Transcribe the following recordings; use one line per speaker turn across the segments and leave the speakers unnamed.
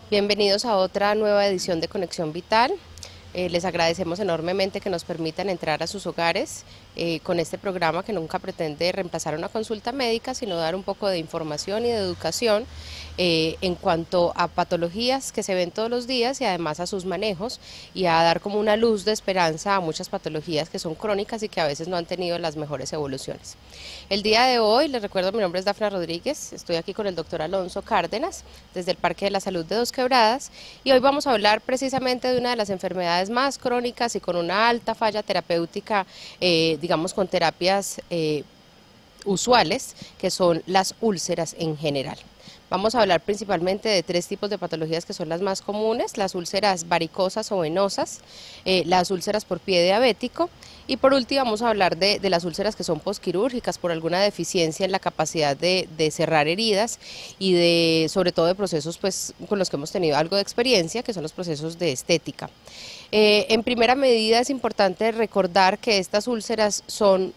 Bienvenidos a otra nueva edición de Conexión Vital. Les agradecemos enormemente que nos permitan entrar a sus hogares con este programa que nunca pretende reemplazar una consulta médica, sino dar un poco de información y de educación en cuanto a patologías que se ven todos los días y además a sus manejos, y a dar como una luz de esperanza a muchas patologías que son crónicas y que a veces no han tenido las mejores evoluciones. El día de hoy, les recuerdo, mi nombre es Dafna Rodríguez, estoy aquí con el doctor Alonso Cárdenas desde el Parque de la Salud de Dos Quebradas, y hoy vamos a hablar precisamente de una de las enfermedades más crónicas y con una alta falla terapéutica, digamos con terapias usuales, que son las úlceras en general. Vamos a hablar principalmente de tres tipos de patologías que son las más comunes: las úlceras varicosas o venosas, las úlceras por pie diabético, y por último vamos a hablar de las úlceras que son posquirúrgicas por alguna deficiencia en la capacidad de cerrar heridas y sobre todo de procesos pues con los que hemos tenido algo de experiencia, que son los procesos de estética. En primera medida es importante recordar que estas úlceras son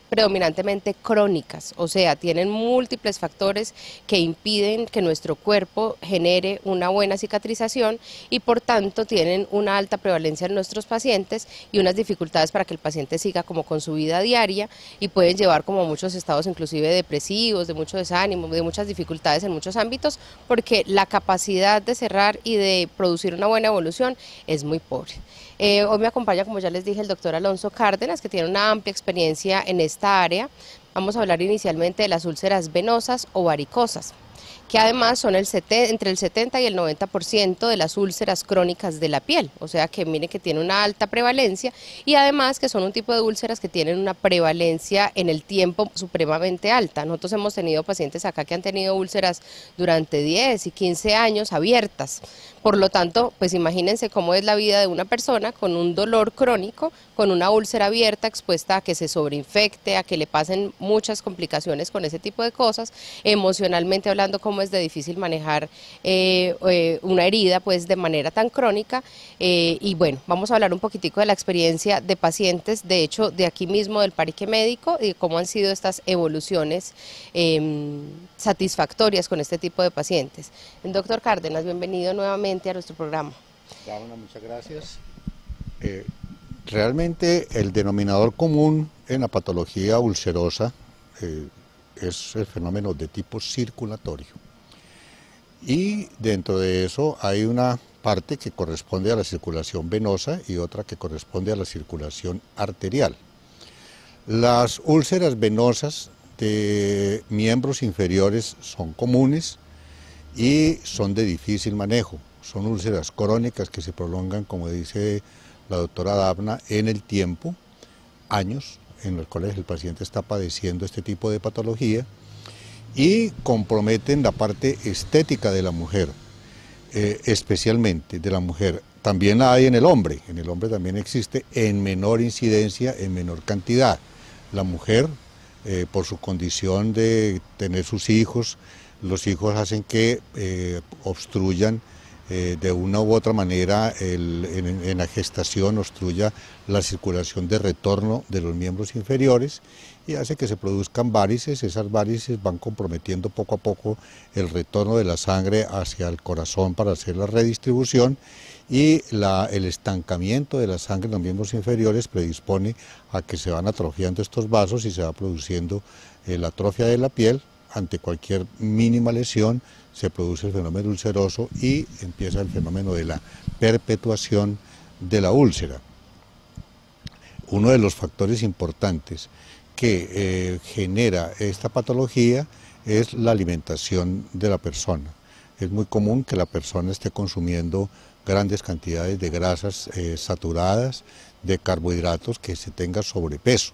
predominantemente crónicas, o sea, tienen múltiples factores que impiden que nuestro cuerpo genere una buena cicatrización y por tanto tienen una alta prevalencia en nuestros pacientes y unas dificultades para que el paciente siga como con su vida diaria, y pueden llevar como muchos estados inclusive depresivos, de mucho desánimo, de muchas dificultades en muchos ámbitos, porque la capacidad de cerrar y de producir una buena evolución es muy pobre. Hoy me acompaña, como ya les dije, el doctor Alonso Cárdenas, que tiene una amplia experiencia en esta área. Vamos a hablar inicialmente de las úlceras venosas o varicosas, que además son entre el 70 y el 90% de las úlceras crónicas de la piel, o sea que miren que tiene una alta prevalencia, y además que son un tipo de úlceras que tienen una prevalencia en el tiempo supremamente alta. Nosotros hemos tenido pacientes acá que han tenido úlceras durante 10 y 15 años abiertas. Por lo tanto, pues imagínense cómo es la vida de una persona con un dolor crónico, con una úlcera abierta, expuesta a que se sobreinfecte, a que le pasen muchas complicaciones con ese tipo de cosas, emocionalmente hablando, cómo es de difícil manejar una herida pues de manera tan crónica. Y bueno, vamos a hablar un poquitico de la experiencia de pacientes, de hecho de aquí mismo del Parque Médico, y cómo han sido estas evoluciones satisfactorias con este tipo de pacientes. Doctor Cárdenas, bienvenido nuevamente a nuestro programa.
Dávila, muchas gracias. Realmente el denominador común en la patología ulcerosa es el fenómeno de tipo circulatorio, y dentro de eso hay una parte que corresponde a la circulación venosa y otra que corresponde a la circulación arterial. Las úlceras venosas de miembros inferiores son comunes y son de difícil manejo. Son úlceras crónicas que se prolongan, como dice la doctora Dafna, en el tiempo, años en los cuales el paciente está padeciendo este tipo de patología, y comprometen la parte estética de la mujer, especialmente de la mujer. También la hay en el hombre también existe, en menor incidencia, en menor cantidad. La mujer, por su condición de tener sus hijos, los hijos hacen que obstruyan de una u otra manera en la gestación, obstruya la circulación de retorno de los miembros inferiores y hace que se produzcan varices. Esas varices van comprometiendo poco a poco el retorno de la sangre hacia el corazón para hacer la redistribución, y el estancamiento de la sangre en los miembros inferiores predispone a que se van atrofiando estos vasos y se va produciendo la atrofia de la piel. Ante cualquier mínima lesión se produce el fenómeno ulceroso y empieza el fenómeno de la perpetuación de la úlcera. Uno de los factores importantes que genera esta patología es la alimentación de la persona. Es muy común que la persona esté consumiendo grandes cantidades de grasas saturadas, de carbohidratos, que se tenga sobrepeso.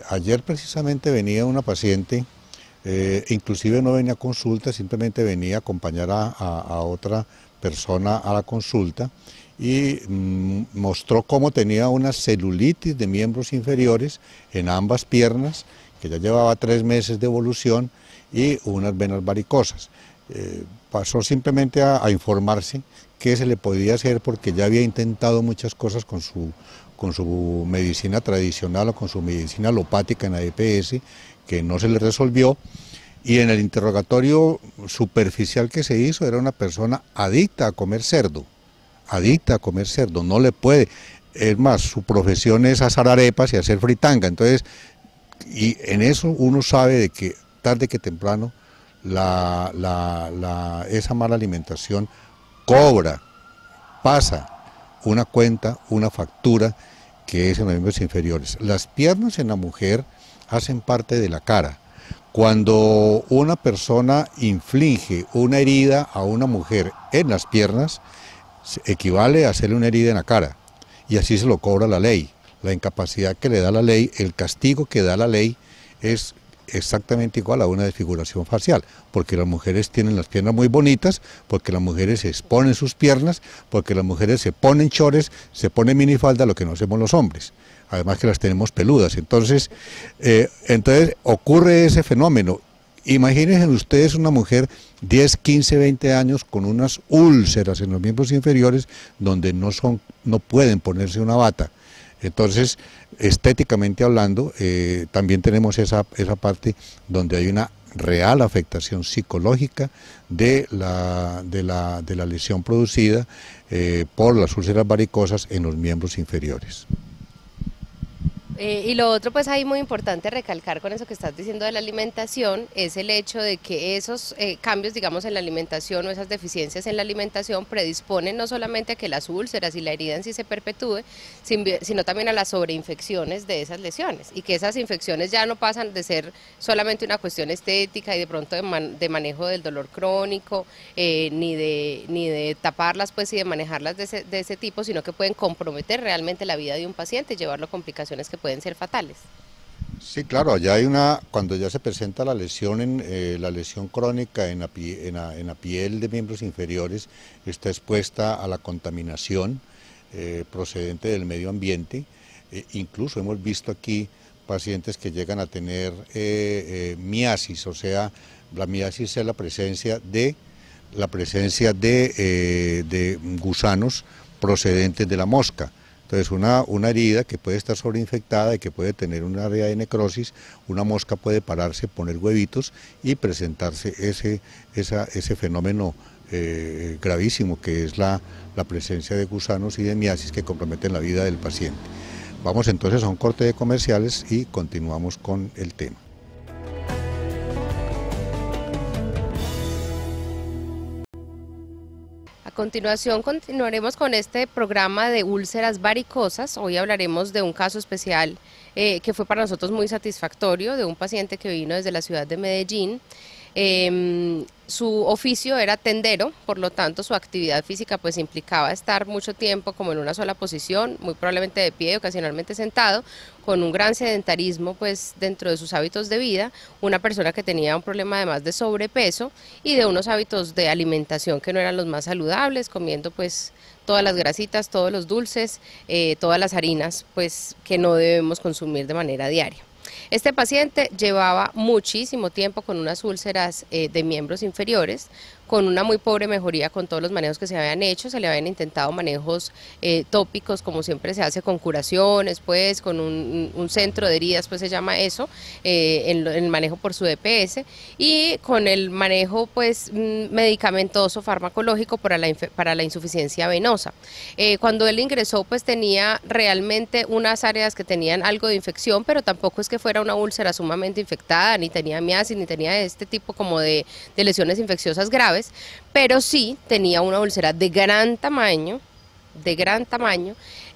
Ayer precisamente venía una paciente, inclusive no venía a consulta, simplemente venía a acompañar a otra persona a la consulta, y mostró cómo tenía una celulitis de miembros inferiores en ambas piernas, que ya llevaba 3 meses de evolución, y unas venas varicosas. Pasó simplemente a informarse qué se le podía hacer, porque ya había intentado muchas cosas con su medicina tradicional o con su medicina alopática en la EPS, que no se le resolvió. Y en el interrogatorio superficial que se hizo era una persona adicta a comer cerdo, no le puede. Es más, su profesión es asar arepas y hacer fritanga, entonces, y en eso uno sabe de que tarde que temprano esa mala alimentación pasa una cuenta, una factura que es en los miembros inferiores. Las piernas en la mujer hacen parte de la cara. Cuando una persona inflige una herida a una mujer en las piernas, equivale a hacerle una herida en la cara, y así se lo cobra la ley. La incapacidad que le da la ley, el castigo que da la ley es exactamente igual a una desfiguración facial, porque las mujeres tienen las piernas muy bonitas, porque las mujeres se exponen sus piernas, porque las mujeres se ponen chores, se ponen minifalda, lo que no hacemos los hombres, además que las tenemos peludas. Entonces ocurre ese fenómeno. Imagínense ustedes una mujer 10, 15, 20 años con unas úlceras en los miembros inferiores donde no pueden ponerse una bata. Entonces, estéticamente hablando, también tenemos esa parte donde hay una real afectación psicológica de la lesión producida por las úlceras varicosas en los miembros inferiores.
Y lo otro, pues ahí muy importante recalcar con eso que estás diciendo de la alimentación, es el hecho de que esos cambios, digamos, en la alimentación o esas deficiencias en la alimentación predisponen no solamente a que las úlceras y la herida en sí se perpetúe, sino también a las sobreinfecciones de esas lesiones, y que esas infecciones ya no pasan de ser solamente una cuestión estética y de pronto de manejo del dolor crónico, ni de taparlas pues y de manejarlas de ese tipo, sino que pueden comprometer realmente la vida de un paciente y llevarlo a complicaciones que pueden ser fatales.
Sí, claro, cuando ya se presenta la lesión, la lesión crónica en la piel de miembros inferiores, está expuesta a la contaminación procedente del medio ambiente. Incluso hemos visto aquí pacientes que llegan a tener miasis, o sea, la miasis es la presencia de gusanos procedentes de la mosca. Entonces una herida que puede estar sobreinfectada y que puede tener un área de necrosis, una mosca puede pararse, poner huevitos y presentarse ese fenómeno gravísimo que es la presencia de gusanos y de miasis que comprometen la vida del paciente. Vamos entonces a un corte de comerciales y continuamos con el tema.
A continuación continuaremos con este programa de úlceras varicosas. Hoy hablaremos de un caso especial que fue para nosotros muy satisfactorio, de un paciente que vino desde la ciudad de Medellín. Su oficio era tendero, por lo tanto su actividad física pues implicaba estar mucho tiempo como en una sola posición, muy probablemente de pie, ocasionalmente sentado, con un gran sedentarismo pues dentro de sus hábitos de vida, una persona que tenía un problema además de sobrepeso y de unos hábitos de alimentación que no eran los más saludables, comiendo pues todas las grasitas, todos los dulces, todas las harinas pues que no debemos consumir de manera diaria. Este paciente llevaba muchísimo tiempo con unas úlceras de miembros inferiores, con una muy pobre mejoría con todos los manejos que se habían hecho. Se le habían intentado manejos tópicos, como siempre se hace con curaciones, pues con un centro de heridas, pues se llama eso, en el manejo por su DPS, y con el manejo pues medicamentoso, farmacológico para la insuficiencia venosa. Cuando él ingresó pues tenía realmente unas áreas que tenían algo de infección, pero tampoco es que fuera una úlcera sumamente infectada, ni tenía miasis, ni tenía este tipo como de lesiones infecciosas graves, pero sí tenía una úlcera de gran tamaño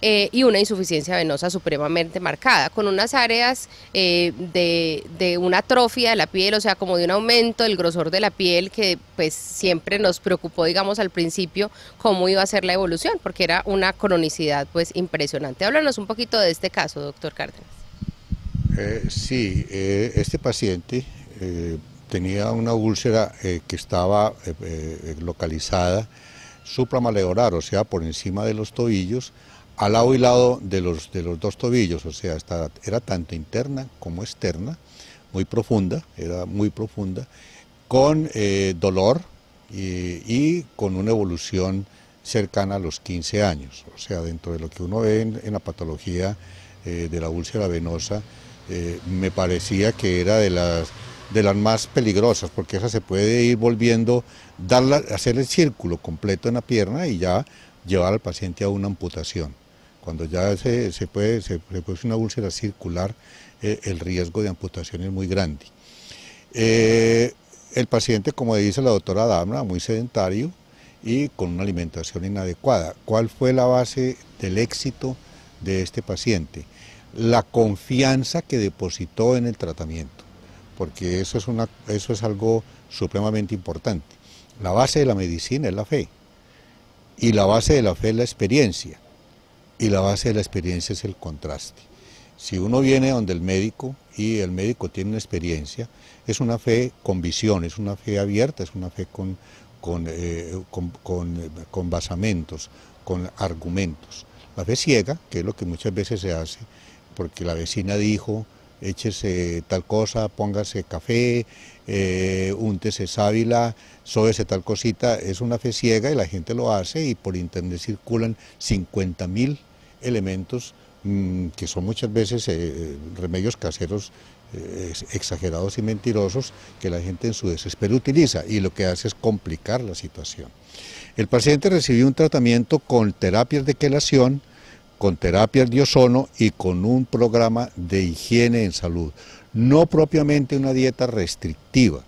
y una insuficiencia venosa supremamente marcada, con unas áreas de una atrofia de la piel, o sea, como de un aumento del grosor de la piel que pues siempre nos preocupó, digamos, al principio cómo iba a ser la evolución, porque era una cronicidad pues impresionante. Háblanos un poquito de este caso, doctor Cárdenas.
Sí, este paciente tenía una úlcera que estaba localizada supramaleolar, o sea, por encima de los tobillos, al lado y lado de los dos tobillos, o sea, era tanto interna como externa, era muy profunda, con dolor y con una evolución cercana a los 15 años, o sea, dentro de lo que uno ve en la patología de la úlcera venosa, me parecía que era de de las más peligrosas, porque esa se puede ir volviendo, hacer el círculo completo en la pierna y ya llevar al paciente a una amputación. Cuando ya se produce una úlcera circular, el riesgo de amputación es muy grande. El paciente, como dice la doctora Damra, muy sedentario y con una alimentación inadecuada. ¿Cuál fue la base del éxito de este paciente? La confianza que depositó en el tratamiento, porque eso es algo supremamente importante. La base de la medicina es la fe, y la base de la fe es la experiencia, y la base de la experiencia es el contraste. Si uno viene donde el médico y el médico tiene una experiencia, es una fe con visión, es una fe abierta, es una fe con basamentos, con argumentos. La fe ciega, que es lo que muchas veces se hace, porque la vecina dijo, échese tal cosa, póngase café, úntese sábila, sóbese tal cosita, es una fe ciega y la gente lo hace y por internet circulan 50.000 elementos que son muchas veces remedios caseros exagerados y mentirosos que la gente en su desespero utiliza y lo que hace es complicar la situación. El paciente recibió un tratamiento con terapias de quelación, con terapias de ozono y con un programa de higiene en salud, no propiamente una dieta restrictiva.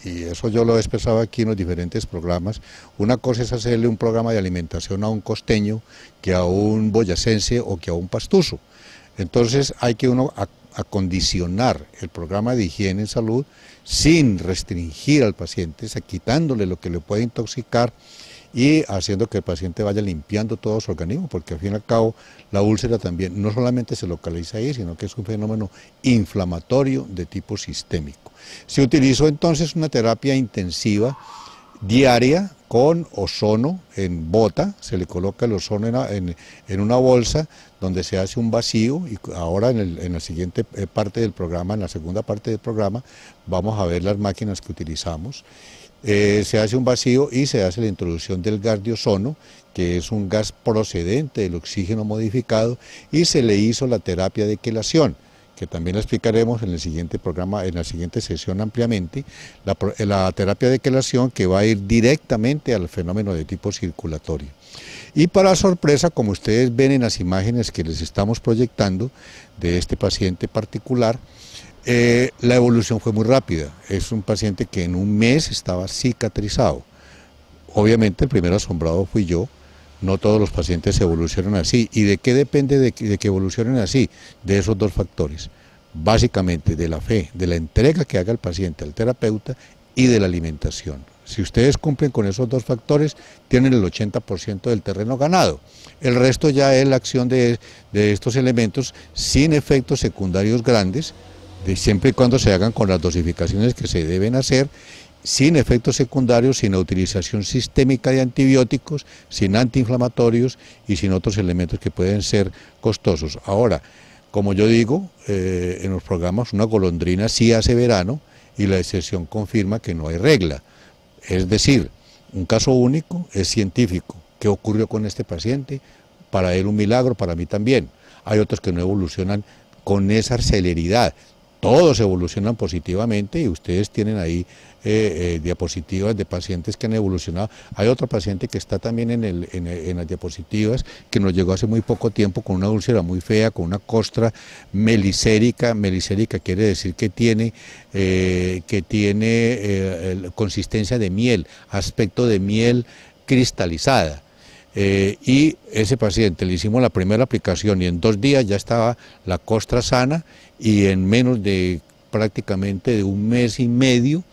Y eso yo lo he expresado aquí en los diferentes programas. Una cosa es hacerle un programa de alimentación a un costeño que a un boyacense o que a un pastuso. Entonces hay que uno acondicionar el programa de higiene en salud sin restringir al paciente, quitándole lo que le puede intoxicar y haciendo que el paciente vaya limpiando todo su organismo, porque al fin y al cabo la úlcera también no solamente se localiza ahí, sino que es un fenómeno inflamatorio de tipo sistémico. Se utilizó entonces una terapia intensiva diaria con ozono en bota, se le coloca el ozono en una bolsa donde se hace un vacío y ahora en la siguiente parte del programa, en la segunda parte del programa, vamos a ver las máquinas que utilizamos. Se hace un vacío y se hace la introducción del gas de ozono, que es un gas procedente del oxígeno modificado, y se le hizo la terapia de quelación, que también la explicaremos en el siguiente programa, en la siguiente sesión ampliamente, la terapia de quelación que va a ir directamente al fenómeno de tipo circulatorio. Y para sorpresa, como ustedes ven en las imágenes que les estamos proyectando de este paciente particular, la evolución fue muy rápida. Es un paciente que en un mes estaba cicatrizado. Obviamente el primer asombrado fui yo. No todos los pacientes evolucionan así. ¿Y de qué depende de que evolucionen así? De esos dos factores. Básicamente de la fe, de la entrega que haga el paciente al terapeuta y de la alimentación. Si ustedes cumplen con esos dos factores, tienen el 80% del terreno ganado. El resto ya es la acción de estos elementos sin efectos secundarios grandes, siempre y cuando se hagan con las dosificaciones que se deben hacer, sin efectos secundarios, sin utilización sistémica de antibióticos, sin antiinflamatorios y sin otros elementos que pueden ser costosos. Ahora, como yo digo en los programas, una golondrina sí hace verano y la excepción confirma que no hay regla. Es decir, un caso único es científico. ¿Qué ocurrió con este paciente? Para él un milagro, para mí también. Hay otros que no evolucionan con esa celeridad. Todos evolucionan positivamente y ustedes tienen ahí diapositivas de pacientes que han evolucionado. Hay otro paciente que está también en las diapositivas que nos llegó hace muy poco tiempo con una úlcera muy fea, con una costra melicérica. Melicérica quiere decir que tiene consistencia de miel, aspecto de miel cristalizada. Y ese paciente le hicimos la primera aplicación y en 2 días ya estaba la costra sana y en menos de prácticamente de 1 mes y medio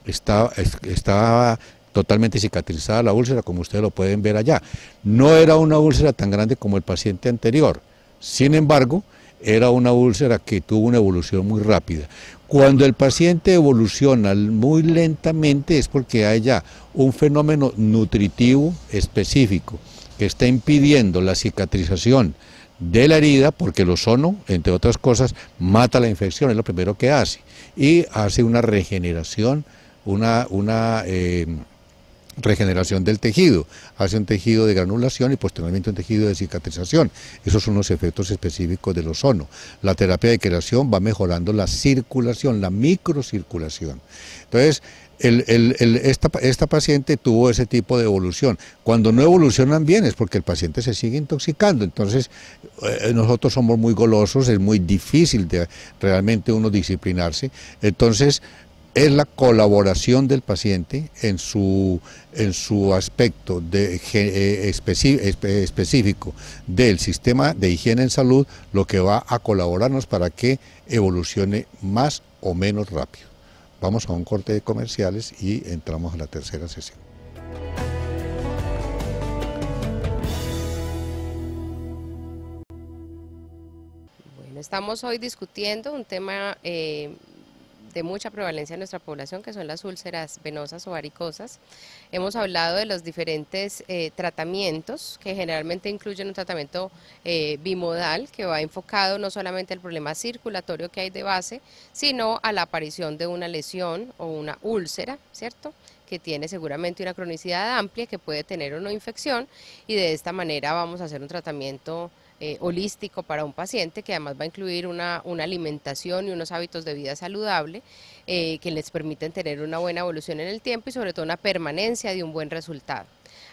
estaba totalmente cicatrizada la úlcera, como ustedes lo pueden ver allá. No era una úlcera tan grande como el paciente anterior, sin embargo, era una úlcera que tuvo una evolución muy rápida. Cuando el paciente evoluciona muy lentamente es porque hay ya un fenómeno nutritivo específico que está impidiendo la cicatrización de la herida, porque el ozono, entre otras cosas, mata la infección, es lo primero que hace, y hace una regeneración, una regeneración del tejido, hace un tejido de granulación y posteriormente un tejido de cicatrización. Esos son los efectos específicos del ozono. La terapia de quelación va mejorando la circulación, la microcirculación. Entonces, esta paciente tuvo ese tipo de evolución. Cuando no evolucionan bien es porque el paciente se sigue intoxicando. Entonces, nosotros somos muy golosos, es muy difícil de realmente uno disciplinarse. Entonces, es la colaboración del paciente en su aspecto específico del sistema de higiene en salud lo que va a colaborarnos para que evolucione más o menos rápido. Vamos a un corte de comerciales y entramos a la tercera sesión.
Bueno, estamos hoy discutiendo un tema de mucha prevalencia en nuestra población, que son las úlceras venosas o varicosas. Hemos hablado de los diferentes tratamientos, que generalmente incluyen un tratamiento bimodal, que va enfocado no solamente al problema circulatorio que hay de base, sino a la aparición de una lesión o una úlcera, ¿cierto?, que tiene seguramente una cronicidad amplia, que puede tener una infección, y de esta manera vamos a hacer un tratamiento holístico para un paciente, que además va a incluir una alimentación y unos hábitos de vida saludable que les permiten tener una buena evolución en el tiempo y sobre todo una permanencia de un buen resultado.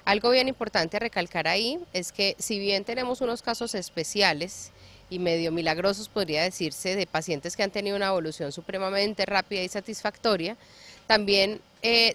Algo bien importante a recalcar ahí es que si bien tenemos unos casos especiales y medio milagrosos, podría decirse, de pacientes que han tenido una evolución supremamente rápida y satisfactoria, también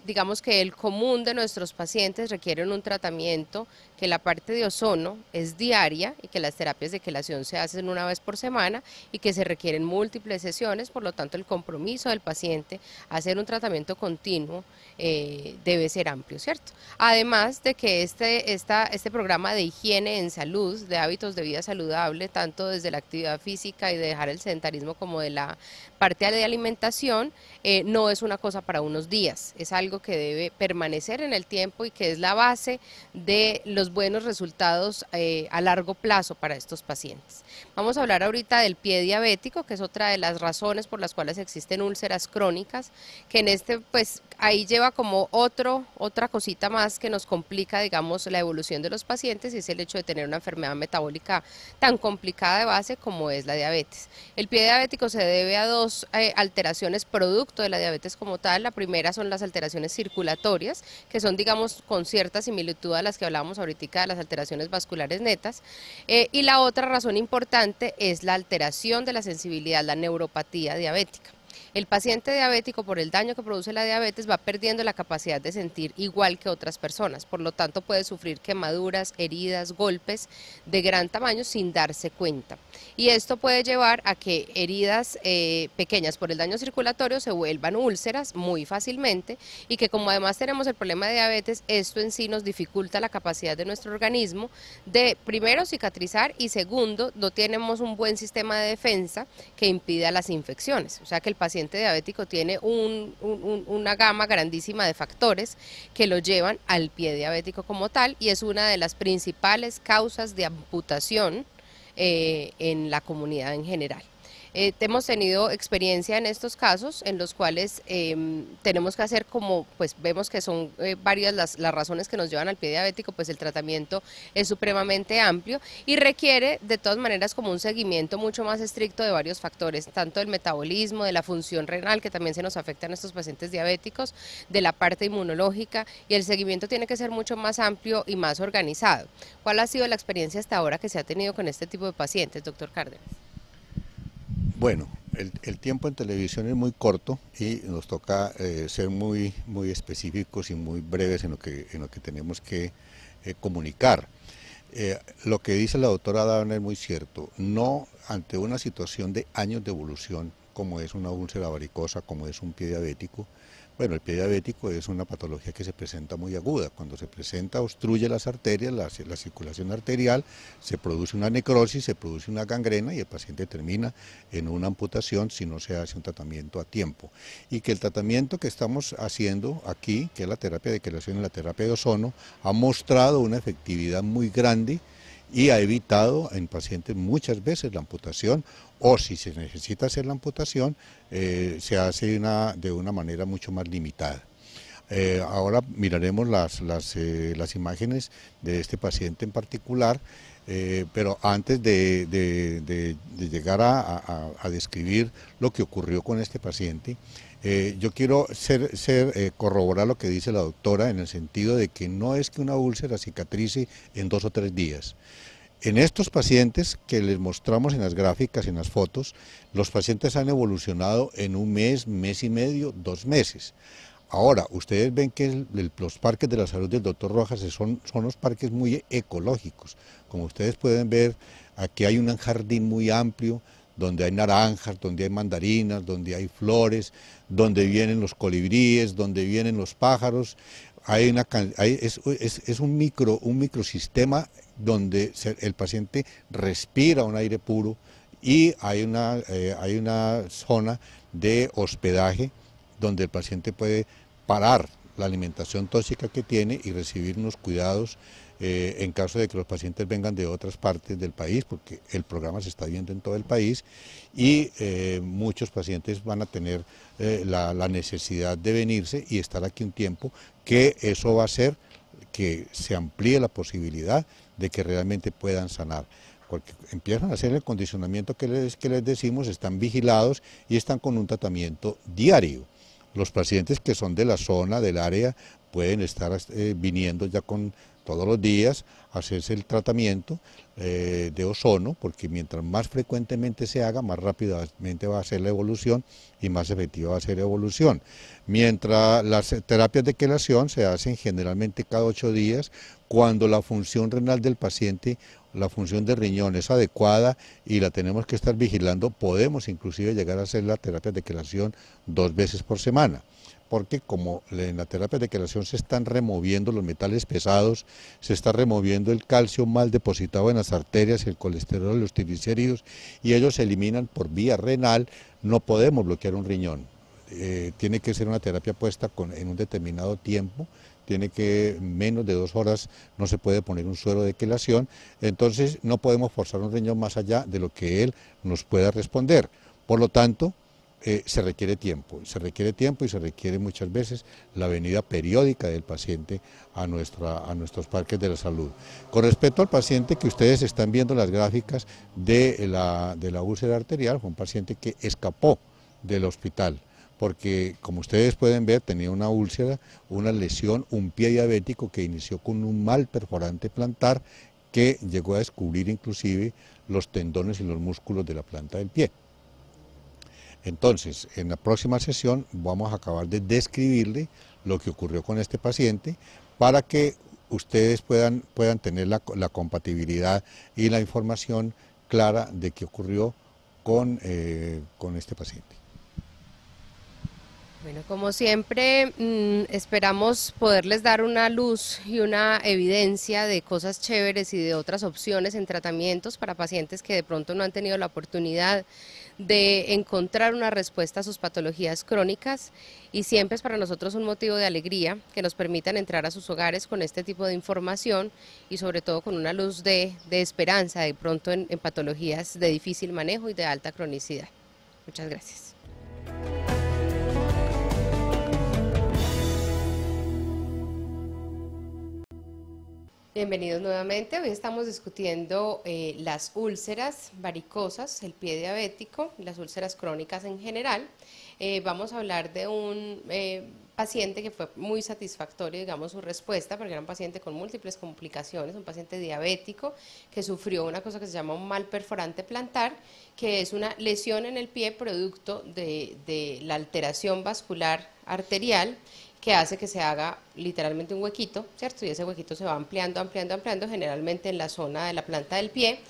digamos que el común de nuestros pacientes requieren un tratamiento, que la parte de ozono es diaria y que las terapias de quelación se hacen una vez por semana y que se requieren múltiples sesiones. Por lo tanto, el compromiso del paciente a hacer un tratamiento continuo debe ser amplio, ¿cierto? Además de que este programa de higiene en salud, de hábitos de vida saludable, tanto desde la actividad física y de dejar el sedentarismo como de la parte de alimentación, no es una cosa para unos días. Es algo que debe permanecer en el tiempo y que es la base de los buenos resultados a largo plazo para estos pacientes. Vamos a hablar ahorita del pie diabético, que es otra de las razones por las cuales existen úlceras crónicas, que pues ahí lleva como otra cosita más que nos complica, digamos, la evolución de los pacientes, y es el hecho de tener una enfermedad metabólica tan complicada de base como es la diabetes. El pie diabético se debe a dos alteraciones producto de la diabetes como tal. La primera son las alteraciones circulatorias, que son, digamos, con cierta similitud a las que hablábamos ahorita de las alteraciones vasculares netas, y la otra razón importante es la alteración de la sensibilidad, la neuropatía diabética. El paciente diabético, por el daño que produce la diabetes, va perdiendo la capacidad de sentir igual que otras personas, por lo tanto puede sufrir quemaduras, heridas, golpes de gran tamaño sin darse cuenta. Y esto puede llevar a que heridas pequeñas por el daño circulatorio se vuelvan úlceras muy fácilmente, y que como además tenemos el problema de diabetes, esto en sí nos dificulta la capacidad de nuestro organismo de, primero, cicatrizar, y segundo, no tenemos un buen sistema de defensa que impida las infecciones. O sea que el paciente diabético tiene una gama grandísima de factores que lo llevan al pie diabético como tal, y es una de las principales causas de amputación en la comunidad en general. Hemos tenido experiencia en estos casos en los cuales tenemos que hacer, como pues vemos que son varias las razones que nos llevan al pie diabético, pues el tratamiento es supremamente amplio y requiere de todas maneras como un seguimiento mucho más estricto de varios factores, tanto del metabolismo, de la función renal, que también se nos afecta en estos pacientes diabéticos, de la parte inmunológica, y el seguimiento tiene que ser mucho más amplio y más organizado. ¿Cuál ha sido la experiencia hasta ahora que se ha tenido con este tipo de pacientes, doctor Cárdenas?
Bueno, el tiempo en televisión es muy corto y nos toca ser muy específicos y muy breves en lo que tenemos que comunicar. Lo que dice la doctora Dana es muy cierto. No ante una situación de años de evolución, como es una úlcera varicosa, como es un pie diabético. Bueno, el pie diabético es una patología que se presenta muy aguda. Cuando se presenta, obstruye las arterias, la circulación arterial, se produce una necrosis, se produce una gangrena y el paciente termina en una amputación si no se hace un tratamiento a tiempo. Y que el tratamiento que estamos haciendo aquí, que es la terapia de quelación y la terapia de ozono, ha mostrado una efectividad muy grande y ha evitado en pacientes muchas veces la amputación, o si se necesita hacer la amputación, se hace de una manera mucho más limitada. Ahora miraremos las imágenes de este paciente en particular, pero antes de llegar a describir lo que ocurrió con este paciente, yo quiero corroborar lo que dice la doctora en el sentido de que no es que una úlcera cicatrice en 2 o 3 días. En estos pacientes que les mostramos en las gráficas, en las fotos, los pacientes han evolucionado en 1 mes, mes y medio, 2 meses. Ahora, ustedes ven que los parques de la salud del doctor Rojas son los parques muy ecológicos. Como ustedes pueden ver, aquí hay un jardín muy amplio, donde hay naranjas, donde hay mandarinas, donde hay flores, donde vienen los colibríes, donde vienen los pájaros. Es un microsistema donde el paciente respira un aire puro y hay una zona de hospedaje donde el paciente puede parar la alimentación tóxica que tiene y recibir unos cuidados en caso de que los pacientes vengan de otras partes del país, porque el programa se está viendo en todo el país y muchos pacientes van a tener la necesidad de venirse y estar aquí un tiempo, que eso va a hacer que se amplíe la posibilidad de que realmente puedan sanar, porque empiezan a hacer el condicionamiento que les decimos, están vigilados y están con un tratamiento diario. Los pacientes que son de la zona, del área, pueden estar viniendo ya todos los días a hacerse el tratamiento de ozono, porque mientras más frecuentemente se haga, más rápidamente va a ser la evolución y más efectiva va a ser la evolución. Mientras las terapias de quelación se hacen generalmente cada 8 días, cuando la función renal del paciente, la función de riñón es adecuada y la tenemos que estar vigilando, podemos inclusive llegar a hacer la terapia de quelación 2 veces por semana, porque como en la terapia de quelación se están removiendo los metales pesados, se está removiendo el calcio mal depositado en las arterias, el colesterol, los triglicéridos, y ellos se eliminan por vía renal, no podemos bloquear un riñón. Tiene que ser una terapia puesta en un determinado tiempo, tiene que menos de 2 horas no se puede poner un suero de quelación, entonces no podemos forzar un riñón más allá de lo que él nos pueda responder. Por lo tanto, se requiere tiempo y se requiere muchas veces la venida periódica del paciente a nuestros parques de la salud. Con respecto al paciente que ustedes están viendo las gráficas de la úlcera arterial, fue un paciente que escapó del hospital, porque como ustedes pueden ver tenía una úlcera, una lesión, un pie diabético que inició con un mal perforante plantar que llegó a descubrir inclusive los tendones y los músculos de la planta del pie. Entonces, en la próxima sesión vamos a acabar de describirle lo que ocurrió con este paciente para que ustedes puedan tener la compatibilidad y la información clara de qué ocurrió con este paciente.
Bueno, como siempre, esperamos poderles dar una luz y una evidencia de cosas chéveres y de otras opciones en tratamientos para pacientes que de pronto no han tenido la oportunidad de encontrar una respuesta a sus patologías crónicas, y siempre es para nosotros un motivo de alegría que nos permitan entrar a sus hogares con este tipo de información y sobre todo con una luz de esperanza de pronto en patologías de difícil manejo y de alta cronicidad. Muchas gracias. Bienvenidos nuevamente. Hoy estamos discutiendo las úlceras varicosas, el pie diabético y las úlceras crónicas en general. Vamos a hablar de un paciente que fue muy satisfactorio, digamos, su respuesta, porque era un paciente con múltiples complicaciones, un paciente diabético que sufrió una cosa que se llama un mal perforante plantar, que es una lesión en el pie producto de la alteración vascular arterial, que hace que se haga literalmente un huequito, ¿cierto? Y ese huequito se va ampliando, ampliando, ampliando, generalmente en la zona de la planta del pie,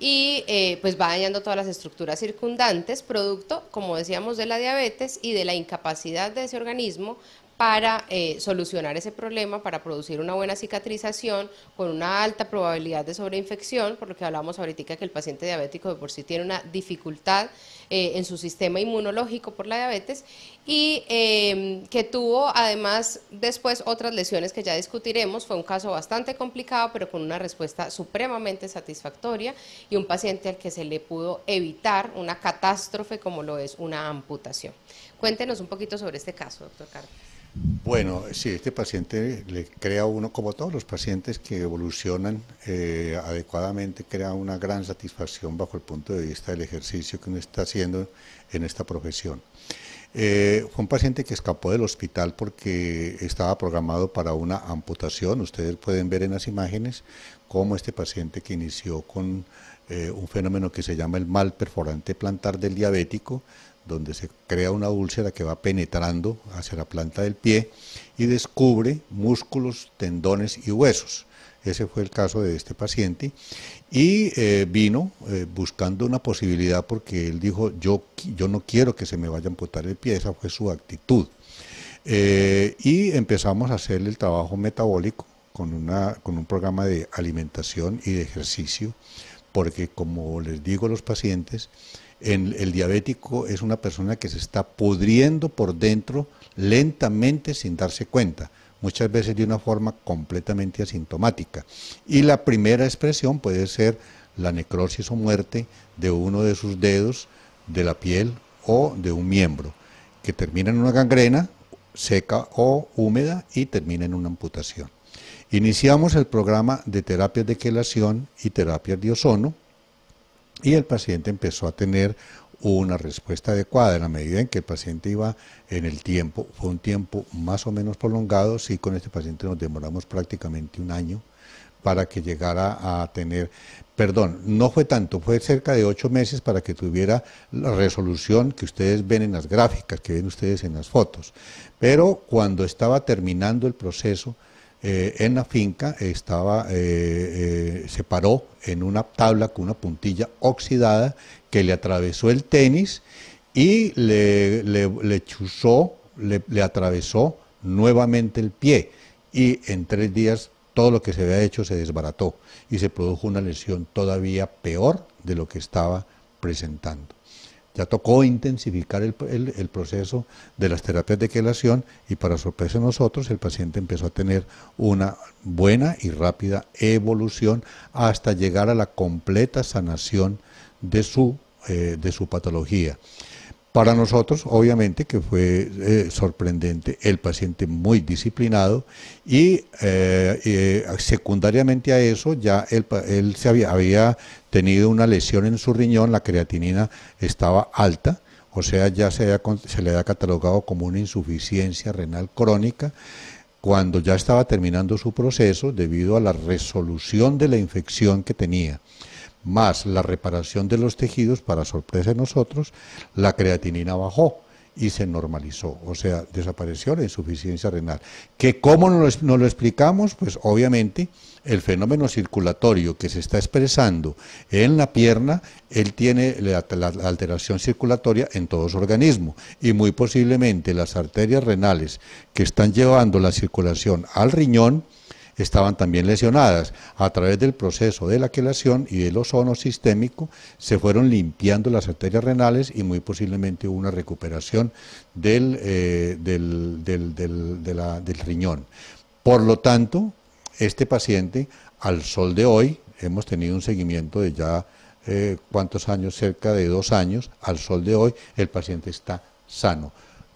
y pues va dañando todas las estructuras circundantes, producto, como decíamos, de la diabetes y de la incapacidad de ese organismo para solucionar ese problema, para producir una buena cicatrización con una alta probabilidad de sobreinfección, por lo que hablamos ahorita que el paciente diabético de por sí tiene una dificultad en su sistema inmunológico por la diabetes, y que tuvo además después otras lesiones que ya discutiremos. Fue un caso bastante complicado, pero con una respuesta supremamente satisfactoria, y un paciente al que se le pudo evitar una catástrofe como lo es una amputación. Cuéntenos un poquito sobre este caso, doctor Carlos.
Bueno, sí, este paciente le crea a uno, como todos los pacientes que evolucionan adecuadamente, crea una gran satisfacción bajo el punto de vista del ejercicio que uno está haciendo en esta profesión. Fue un paciente que escapó del hospital porque estaba programado para una amputación. Ustedes pueden ver en las imágenes cómo este paciente que inició con un fenómeno que se llama el mal perforante plantar del diabético, donde se crea una úlcera que va penetrando hacia la planta del pie y descubre músculos, tendones y huesos. Ese fue el caso de este paciente y vino buscando una posibilidad porque él dijo, yo no quiero que se me vaya a amputar el pie, esa fue su actitud. Y empezamos a hacerle el trabajo metabólico con un programa de alimentación y de ejercicio, porque como les digo a los pacientes, el diabético es una persona que se está pudriendo por dentro lentamente sin darse cuenta, muchas veces de una forma completamente asintomática. Y la primera expresión puede ser la necrosis o muerte de uno de sus dedos, de la piel o de un miembro, que termina en una gangrena seca o húmeda y termina en una amputación. Iniciamos el programa de terapias de quelación y terapias de ozono, y el paciente empezó a tener una respuesta adecuada en la medida en que el paciente iba en el tiempo. Fue un tiempo más o menos prolongado, sí, con este paciente nos demoramos prácticamente un año para que llegara a tener, perdón, no fue tanto, fue cerca de 8 meses para que tuviera la resolución que ustedes ven en las gráficas, que ven ustedes en las fotos. Pero cuando estaba terminando el proceso, en la finca se paró en una tabla con una puntilla oxidada que le atravesó el tenis y le chuzó, le atravesó nuevamente el pie, y en 3 días todo lo que se había hecho se desbarató y se produjo una lesión todavía peor de lo que estaba presentando. Ya tocó intensificar el proceso de las terapias de quelación y para sorpresa de nosotros el paciente empezó a tener una buena y rápida evolución hasta llegar a la completa sanación de su patología. Para nosotros, obviamente, que fue sorprendente, el paciente muy disciplinado y secundariamente a eso ya él había tenido una lesión en su riñón, la creatinina estaba alta, o sea, ya se le había catalogado como una insuficiencia renal crónica, cuando ya estaba terminando su proceso debido a la resolución de la infección que tenía, más la reparación de los tejidos. Para sorpresa de nosotros, la creatinina bajó y se normalizó, o sea, desapareció la insuficiencia renal. ¿Que cómo nos lo explicamos? Pues obviamente el fenómeno circulatorio que se está expresando en la pierna, él tiene la alteración circulatoria en todo su organismo y muy posiblemente las arterias renales que están llevando la circulación al riñón estaban también lesionadas. A través del proceso de la quelación y del ozono sistémico se fueron limpiando las arterias renales y muy posiblemente hubo una recuperación del riñón. Por lo tanto, este paciente, al sol de hoy, hemos tenido un seguimiento de ya, ¿cuántos años? Cerca de 2 años, al sol de hoy el paciente está sano.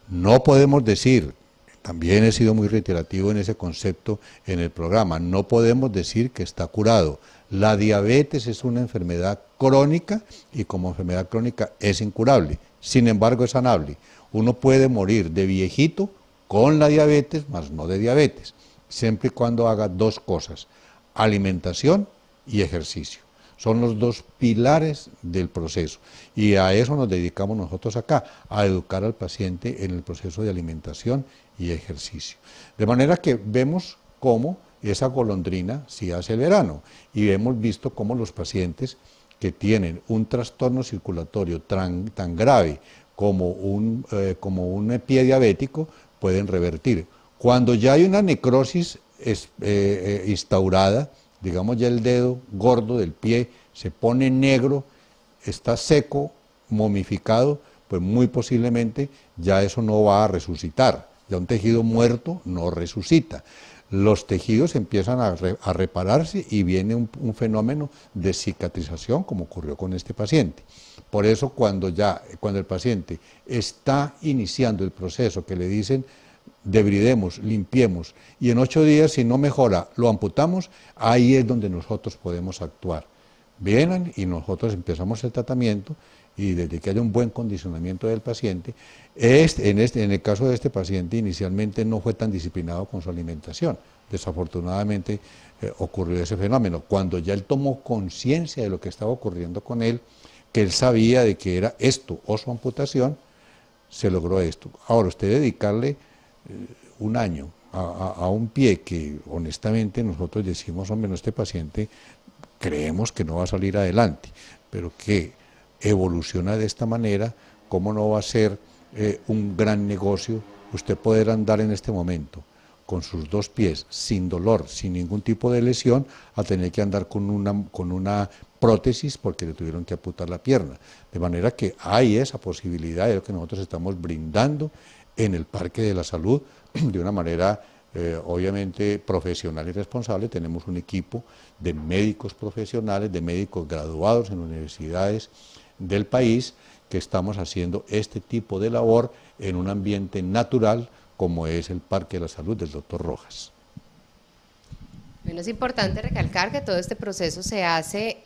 No podemos decir, también he sido muy reiterativo en ese concepto en el programa, no podemos decir que está curado. La diabetes es una enfermedad crónica y como enfermedad crónica es incurable, sin embargo es sanable. Uno puede morir de viejito con la diabetes, mas no de diabetes, siempre y cuando haga 2 cosas, alimentación y ejercicio. Son los 2 pilares del proceso y a eso nos dedicamos nosotros acá, a educar al paciente en el proceso de alimentación y ejercicio. De manera que vemos cómo esa golondrina sí hace el verano y hemos visto cómo los pacientes que tienen un trastorno circulatorio tan grave como un pie diabético pueden revertir. Cuando ya hay una necrosis instaurada, digamos ya el dedo gordo del pie se pone negro, está seco, momificado, pues muy posiblemente ya eso no va a resucitar. Ya un tejido muerto no resucita. Los tejidos empiezan a repararse y viene un fenómeno de cicatrización como ocurrió con este paciente. Por eso cuando el paciente está iniciando el proceso que le dicen debridemos, limpiemos, y en 8 días, si no mejora, lo amputamos, ahí es donde nosotros podemos actuar. Vienen y nosotros empezamos el tratamiento, y desde que haya un buen condicionamiento del paciente, en el caso de este paciente inicialmente no fue tan disciplinado con su alimentación. Desafortunadamente ocurrió ese fenómeno. Cuando ya él tomó conciencia de lo que estaba ocurriendo con él, que él sabía de que era esto o su amputación, se logró esto. Ahora, usted dedicarle un año a un pie que honestamente nosotros decimos, hombre, no, este paciente creemos que no va a salir adelante, pero que evoluciona de esta manera, ¿cómo no va a ser un gran negocio usted poder andar en este momento con sus 2 pies, sin dolor, sin ningún tipo de lesión, a tener que andar con una prótesis porque le tuvieron que amputar la pierna? De manera que hay esa posibilidad, de lo que nosotros estamos brindando en el Parque de la Salud de una manera obviamente profesional y responsable. Tenemos un equipo de médicos profesionales, de médicos graduados en universidades del país, que estamos haciendo este tipo de labor en un ambiente natural como es el Parque de la Salud del Dr. Rojas.
Bueno, es importante recalcar que todo este proceso se hace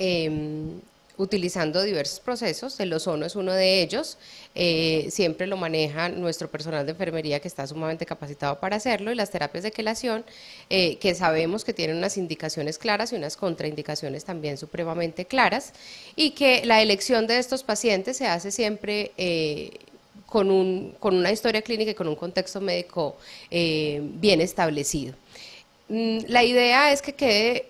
utilizando diversos procesos. El ozono es uno de ellos, siempre lo maneja nuestro personal de enfermería, que está sumamente capacitado para hacerlo, y las terapias de quelación, que sabemos que tienen unas indicaciones claras y unas contraindicaciones también supremamente claras, y que la elección de estos pacientes se hace siempre con una historia clínica y con un contexto médico bien establecido. La idea es que quede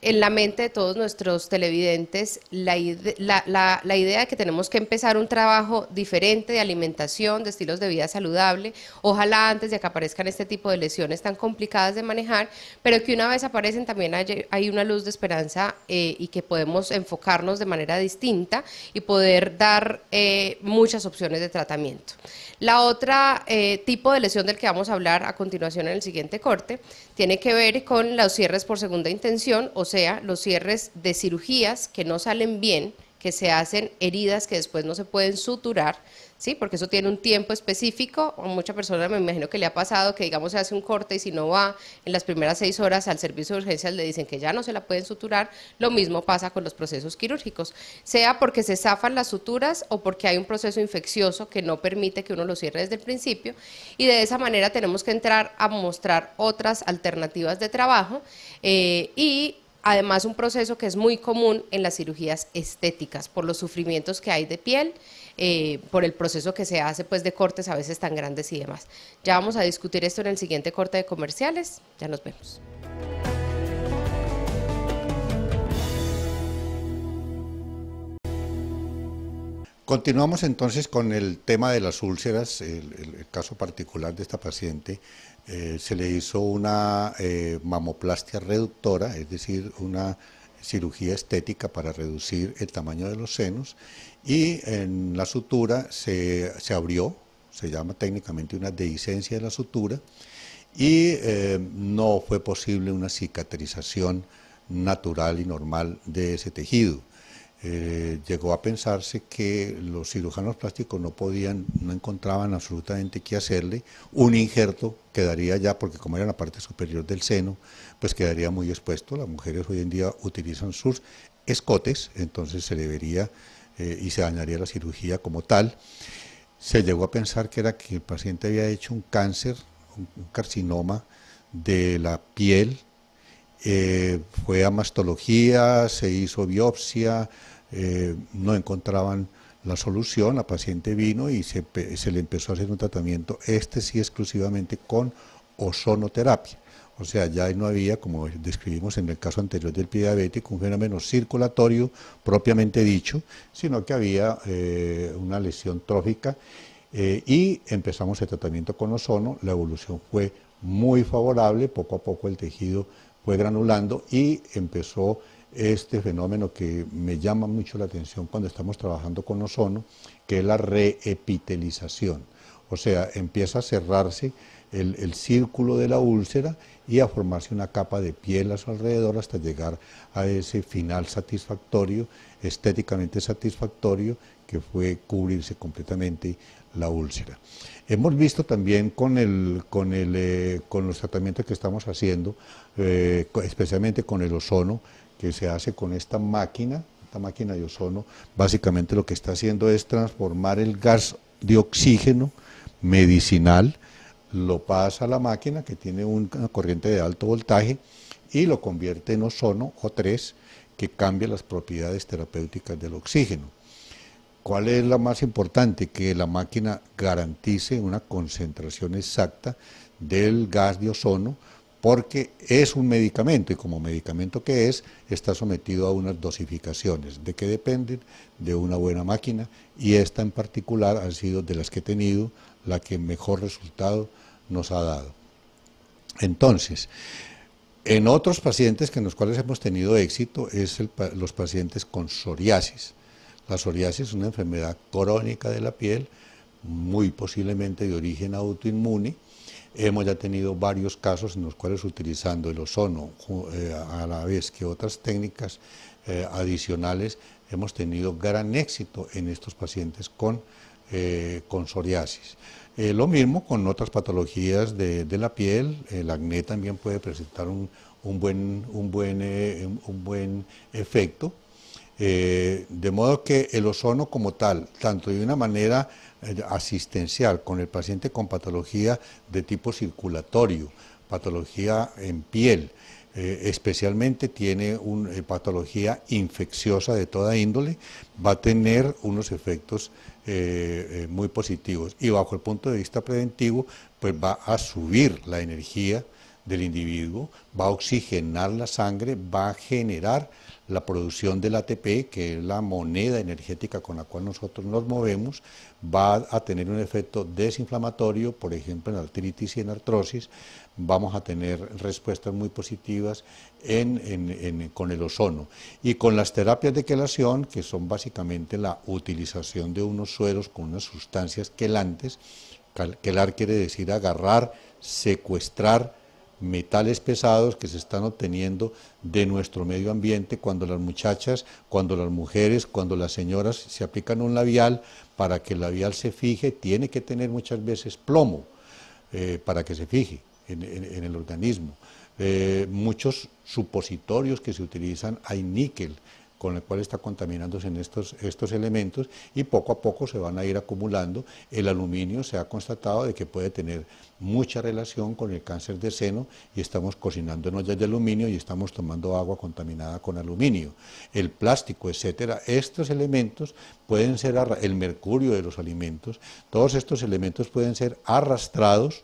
en la mente de todos nuestros televidentes la idea de que tenemos que empezar un trabajo diferente de alimentación, de estilos de vida saludable, ojalá antes de que aparezcan este tipo de lesiones tan complicadas de manejar, pero que una vez aparecen también hay una luz de esperanza, y que podemos enfocarnos de manera distinta y poder dar muchas opciones de tratamiento. La otra tipo de lesión del que vamos a hablar a continuación en el siguiente corte tiene que ver con los cierres por segunda intención, o sea, los cierres de cirugías que no salen bien, que se hacen heridas que después no se pueden suturar, ¿sí? Porque eso tiene un tiempo específico. A muchas personas me imagino que le ha pasado que, digamos, se hace un corte y si no va en las primeras 6 horas al servicio de urgencias le dicen que ya no se la pueden suturar. Lo mismo pasa con los procesos quirúrgicos, sea porque se zafan las suturas o porque hay un proceso infeccioso que no permite que uno lo cierre desde el principio, y de esa manera tenemos que entrar a mostrar otras alternativas de trabajo, y además un proceso que es muy común en las cirugías estéticas por los sufrimientos que hay de piel, por el proceso que se hace pues de cortes a veces tan grandes y demás. Ya vamos a discutir esto en el siguiente corte de comerciales. Ya nos vemos.
Continuamos entonces con el tema de las úlceras. El caso particular de esta paciente, se le hizo una mamoplastia reductora, es decir, una cirugía estética para reducir el tamaño de los senos, y en la sutura se abrió, se llama técnicamente una dehiscencia de la sutura, y no fue posible una cicatrización natural y normal de ese tejido. Llegó a pensarse que los cirujanos plásticos no encontraban absolutamente qué hacerle. Un injerto quedaría ya, porque como era la parte superior del seno, pues quedaría muy expuesto. Las mujeres hoy en día utilizan sus escotes, entonces se debería y se dañaría la cirugía como tal. Se llegó a pensar que el paciente había hecho un cáncer, un carcinoma de la piel. Fue a mastología, se hizo biopsia, no encontraban la solución. La paciente vino y se le empezó a hacer un tratamiento, sí exclusivamente con ozonoterapia. O sea, ya no había, como describimos en el caso anterior del pie diabético, un fenómeno circulatorio propiamente dicho, sino que había una lesión trófica, y empezamos el tratamiento con ozono. La evolución fue muy favorable, poco a poco el tejido fue granulando y empezó este fenómeno que me llama mucho la atención cuando estamos trabajando con ozono, que es la reepitelización. O sea, empieza a cerrarse el círculo de la úlcera y a formarse una capa de piel a su alrededor hasta llegar a ese final satisfactorio, estéticamente satisfactorio, que fue cubrirse completamente la úlcera. Hemos visto también con los tratamientos que estamos haciendo, especialmente con el ozono, que se hace con esta máquina de ozono. Básicamente lo que está haciendo es transformar el gas de oxígeno medicinal, lo pasa a la máquina que tiene una corriente de alto voltaje y lo convierte en ozono O3, que cambia las propiedades terapéuticas del oxígeno. ¿Cuál es la más importante? Que la máquina garantice una concentración exacta del gas de ozono, porque es un medicamento y como medicamento que es, está sometido a unas dosificaciones. ¿De qué dependen? De una buena máquina, y esta en particular ha sido de las que he tenido la que mejor resultado nos ha dado. Entonces, en otros pacientes con los cuales hemos tenido éxito es los pacientes con psoriasis. La psoriasis es una enfermedad crónica de la piel, muy posiblemente de origen autoinmune. Hemos ya tenido varios casos en los cuales, utilizando el ozono a la vez que otras técnicas adicionales, hemos tenido gran éxito en estos pacientes con psoriasis. Lo mismo con otras patologías de la piel. El acné también puede presentar un buen efecto. De modo que el ozono como tal, tanto de una manera asistencial con el paciente con patología de tipo circulatorio, patología en piel, especialmente tiene una patología infecciosa de toda índole, va a tener unos efectos muy positivos, y bajo el punto de vista preventivo, pues va a subir la energía del individuo, va a oxigenar la sangre, va a generar la producción del ATP, que es la moneda energética con la cual nosotros nos movemos, va a tener un efecto desinflamatorio, por ejemplo en artritis y en artrosis. Vamos a tener respuestas muy positivas con el ozono. Y con las terapias de quelación, que son básicamente la utilización de unos sueros con unas sustancias quelantes. Quelar quiere decir agarrar, secuestrar metales pesados que se están obteniendo de nuestro medio ambiente cuando las muchachas, cuando las mujeres, cuando las señoras se aplican un labial. Para que el labial se fije, tiene que tener muchas veces plomo para que se fije en el organismo. Muchos supositorios que se utilizan, hay níquel, con el cual está contaminándose en estos elementos, y poco a poco se van a ir acumulando. El aluminio se ha constatado de que puede tener mucha relación con el cáncer de seno, y estamos cocinando en ollas de aluminio y estamos tomando agua contaminada con aluminio. El plástico, etcétera, estos elementos pueden ser, el mercurio de los alimentos, todos estos elementos pueden ser arrastrados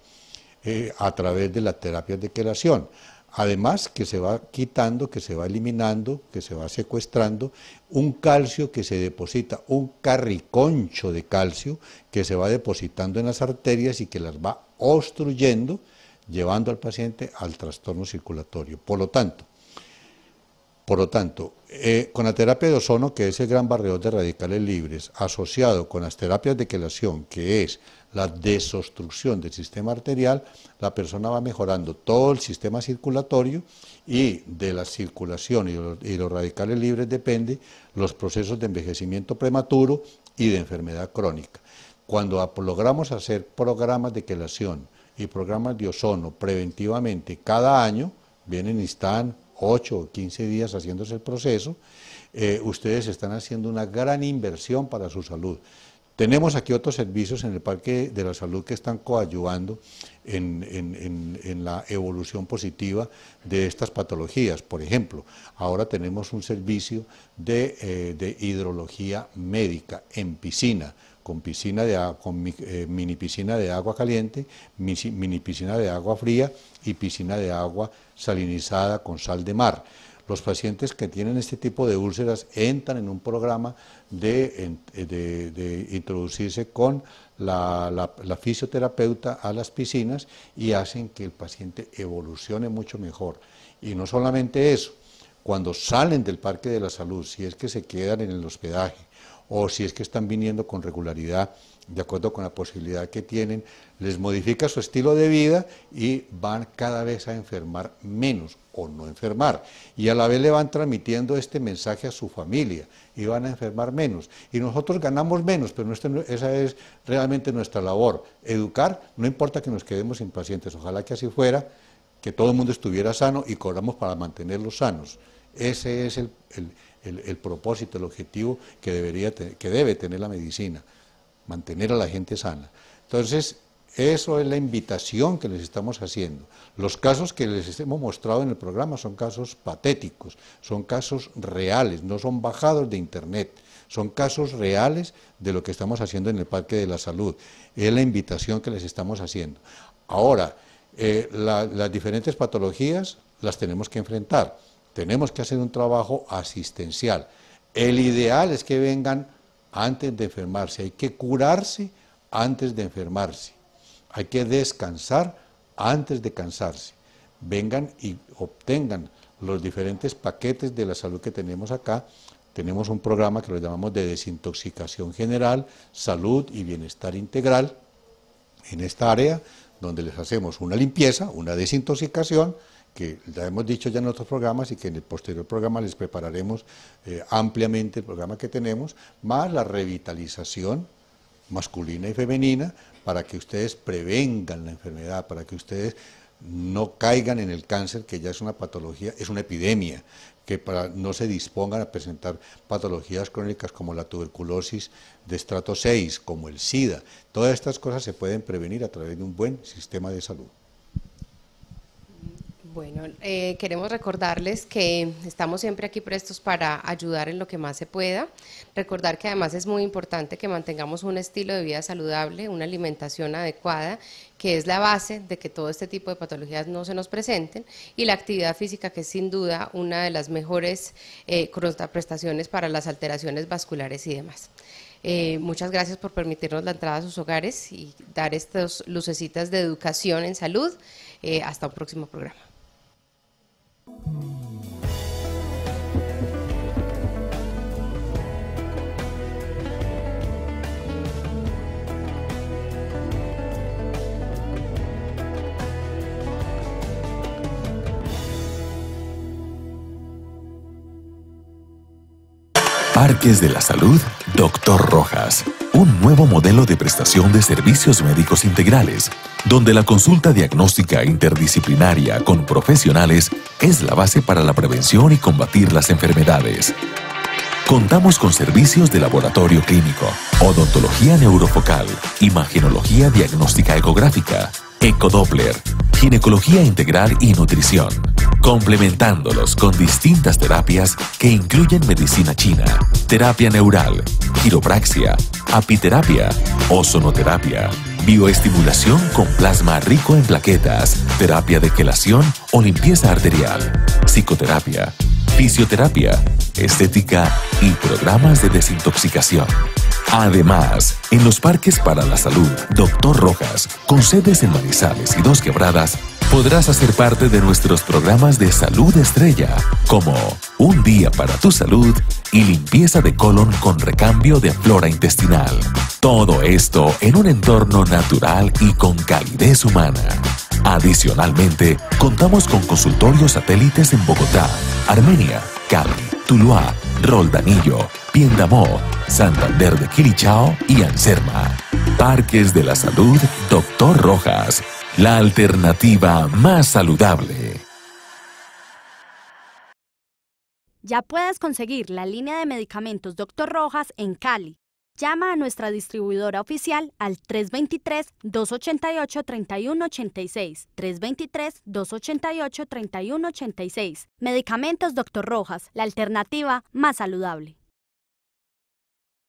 a través de las terapias de quelación. Además que se va quitando, que se va eliminando, que se va secuestrando un calcio que se deposita, un carriconcho de calcio que se va depositando en las arterias y que las va obstruyendo, llevando al paciente al trastorno circulatorio. Por lo tanto, con la terapia de ozono, que es el gran barredor de radicales libres, asociado con las terapias de quelación, que es la desobstrucción del sistema arterial, la persona va mejorando todo el sistema circulatorio, y de la circulación y los radicales libres depende los procesos de envejecimiento prematuro y de enfermedad crónica. Cuando logramos hacer programas de quelación y programas de ozono preventivamente cada año, vienen y están 8 o 15 días haciéndose el proceso, ustedes están haciendo una gran inversión para su salud. Tenemos aquí otros servicios en el Parque de la Salud que están coadyuvando en la evolución positiva de estas patologías. Por ejemplo, ahora tenemos un servicio de hidrología médica en piscina, con mini piscina de agua caliente, mini piscina de agua fría y piscina de agua salinizada con sal de mar. Los pacientes que tienen este tipo de úlceras entran en un programa de introducirse con la fisioterapeuta a las piscinas, y hacen que el paciente evolucione mucho mejor. Y no solamente eso, cuando salen del Parque de la Salud, si es que se quedan en el hospedaje o si es que están viniendo con regularidad, de acuerdo con la posibilidad que tienen, les modifica su estilo de vida y van cada vez a enfermar menos o no enfermar. Y a la vez le van transmitiendo este mensaje a su familia y van a enfermar menos. Y nosotros ganamos menos, pero esa es realmente nuestra labor. Educar, no importa que nos quedemos sin pacientes, ojalá que así fuera, que todo el mundo estuviera sano y cobramos para mantenerlos sanos. Ese es el propósito, el objetivo que debe tener la medicina, mantener a la gente sana. Entonces, eso es la invitación que les estamos haciendo. Los casos que les hemos mostrado en el programa son casos patéticos, son casos reales, no son bajados de internet, son casos reales de lo que estamos haciendo en el Parque de la Salud. Es la invitación que les estamos haciendo. Ahora, las diferentes patologías las tenemos que enfrentar, tenemos que hacer un trabajo asistencial. El ideal es que vengan antes de enfermarse, hay que curarse antes de enfermarse, hay que descansar antes de cansarse. Vengan y obtengan los diferentes paquetes de la salud que tenemos acá. Tenemos un programa que lo llamamos de desintoxicación general, salud y bienestar integral en esta área, donde les hacemos una limpieza, una desintoxicación, que ya hemos dicho ya en otros programas y que en el posterior programa les prepararemos ampliamente el programa que tenemos, más la revitalización masculina y femenina, para que ustedes prevengan la enfermedad, para que ustedes no caigan en el cáncer, que ya es una patología, es una epidemia, que no se dispongan a presentar patologías crónicas como la tuberculosis de estrato 6, como el SIDA. Todas estas cosas se pueden prevenir a través de un buen sistema de salud.
Bueno, queremos recordarles que estamos siempre aquí prestos para ayudar en lo que más se pueda. Recordar que además es muy importante que mantengamos un estilo de vida saludable, una alimentación adecuada, que es la base de que todo este tipo de patologías no se nos presenten, y la actividad física, que es sin duda una de las mejores contraprestaciones para las alteraciones vasculares y demás. Muchas gracias por permitirnos la entrada a sus hogares y dar estas lucecitas de educación en salud. Hasta un próximo programa.
Parques de la Salud, Dr. Rojas. Un nuevo modelo de prestación de servicios médicos integrales, donde la consulta diagnóstica interdisciplinaria con profesionales es la base para la prevención y combatir las enfermedades. Contamos con servicios de laboratorio clínico, odontología neurofocal, imagenología diagnóstica ecográfica, ecodoppler, ginecología integral y nutrición, complementándolos con distintas terapias que incluyen medicina china, terapia neural, quiropraxia, apiterapia, ozonoterapia, bioestimulación con plasma rico en plaquetas, terapia de quelación o limpieza arterial, psicoterapia, fisioterapia, estética y programas de desintoxicación. Además, en los Parques para la Salud, Dr. Rojas, con sedes en Manizales y Dos Quebradas, podrás hacer parte de nuestros programas de salud estrella, como Un Día para tu Salud y limpieza de colon con recambio de flora intestinal. Todo esto en un entorno natural y con calidez humana. Adicionalmente, contamos con consultorios satélites en Bogotá, Armenia, Cali, Tuluá, Roldanillo, Piendamó, Santander de Quilichao y Anserma. Parques de la Salud, Dr. Rojas, la alternativa más saludable.
Ya puedes conseguir la línea de medicamentos Dr. Rojas en Cali. Llama a nuestra distribuidora oficial al 323-288-3186. 323-288-3186. Medicamentos Dr. Rojas, la alternativa más saludable.